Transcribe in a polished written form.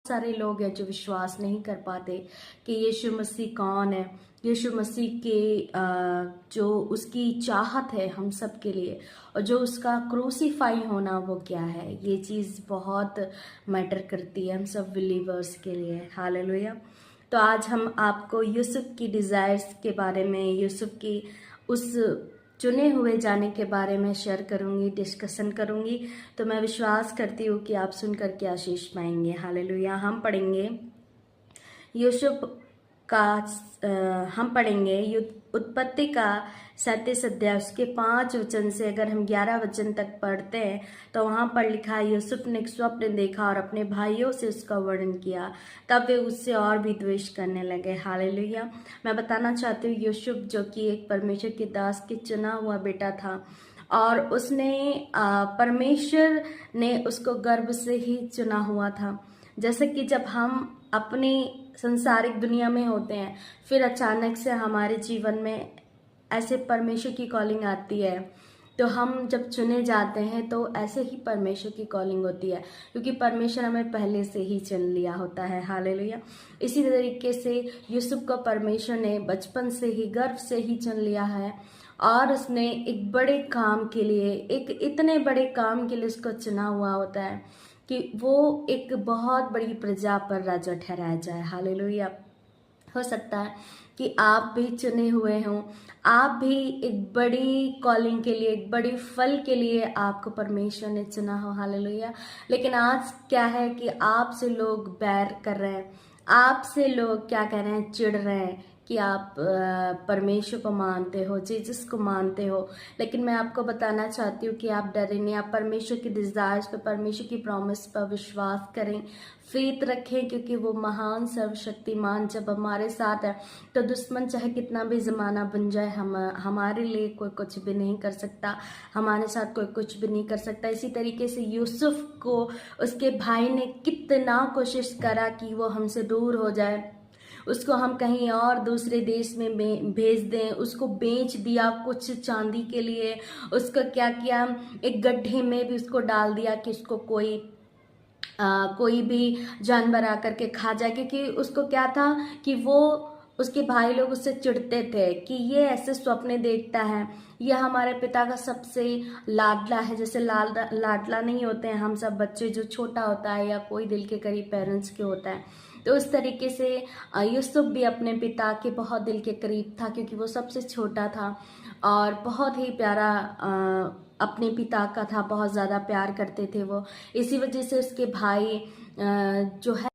सारे लोग हैं जो विश्वास नहीं कर पाते कि यीशु मसीह कौन है। यीशु मसीह के जो उसकी चाहत है हम सब के लिए और जो उसका क्रूसीफाई होना वो क्या है, ये चीज़ बहुत मैटर करती है हम सब बिलीवर्स के लिए। हालेलुया। तो आज हम आपको यूसुफ की डिज़ायर्स के बारे में, यूसुफ की उस चुने हुए जाने के बारे में शेयर करूंगी, डिस्कशन करूंगी। तो मैं विश्वास करती हूँ कि आप सुन करके आशीष पाएंगे। हालेलुया। हम पढ़ेंगे यूसुफ का हम पढ़ेंगे उत्पत्ति का 37 अध्याय उसके 5 वचन से अगर हम 11 वचन तक पढ़ते हैं तो वहां पर लिखा है, यूसुफ ने एक स्वप्न देखा और अपने भाइयों से उसका वर्णन किया, तब वे उससे और भी द्वेष करने लगे। हालेलुया। मैं बताना चाहती हूँ यूसुफ जो कि एक परमेश्वर के दास के चुना हुआ बेटा था और उसने परमेश्वर ने उसको गर्भ से ही चुना हुआ था। जैसे कि जब हम अपनी संसारिक दुनिया में होते हैं फिर अचानक से हमारे जीवन में ऐसे परमेश्वर की कॉलिंग आती है, तो हम जब चुने जाते हैं तो ऐसे ही परमेश्वर की कॉलिंग होती है, क्योंकि परमेश्वर हमें पहले से ही चुन लिया होता है। हालेलुया। इसी तरीके से यूसुफ को परमेश्वर ने बचपन से ही, गर्भ से ही चुन लिया है और उसने एक बड़े काम के लिए, एक इतने बड़े काम के लिए उसको चुना हुआ होता है कि वो एक बहुत बड़ी प्रजा पर राजा ठहराया जाए। हालेलुया। हो सकता है कि आप भी चुने हुए हों, आप भी एक बड़ी कॉलिंग के लिए, एक बड़ी फल के लिए आपको परमेश्वर ने चुना हो। हालेलुया। लेकिन आज क्या है कि आपसे लोग बैर कर रहे हैं, आपसे लोग क्या कह रहे हैं, चिढ़ रहे हैं कि आप परमेश्वर को मानते हो, जीसस को मानते हो। लेकिन मैं आपको बताना चाहती हूँ कि आप डरें नहीं, आप परमेश्वर की डिजायर्स पर, परमेश्वर की प्रॉमिस पर विश्वास करें, फेथ रखें, क्योंकि वो महान सर्वशक्तिमान जब हमारे साथ है तो दुश्मन चाहे कितना भी जमाना बन जाए, हमारे लिए कोई कुछ भी नहीं कर सकता, हमारे साथ कोई कुछ भी नहीं कर सकता। इसी तरीके से यूसुफ को उसके भाई ने कितना कोशिश करा कि वो हमसे दूर हो जाए, उसको हम कहीं और दूसरे देश में भेज दें, उसको बेच दिया कुछ चांदी के लिए, उसको क्या किया, एक गड्ढे में भी उसको डाल दिया कि उसको कोई भी जानवर आकर के खा जाए, क्योंकि उसको क्या था कि वो, उसके भाई लोग उससे चिढ़ते थे कि ये ऐसे स्वप्न देखता है, ये हमारे पिता का सबसे लाडला है। जैसे लाडला नहीं होते हैं हम सब बच्चे, जो छोटा होता है या कोई दिल के करीब पेरेंट्स के होता है, तो उस तरीके से यूसुफ भी अपने पिता के बहुत दिल के करीब था, क्योंकि वो सबसे छोटा था और बहुत ही प्यारा अपने पिता का था, बहुत ज़्यादा प्यार करते थे वो। इसी वजह से उसके भाई जो है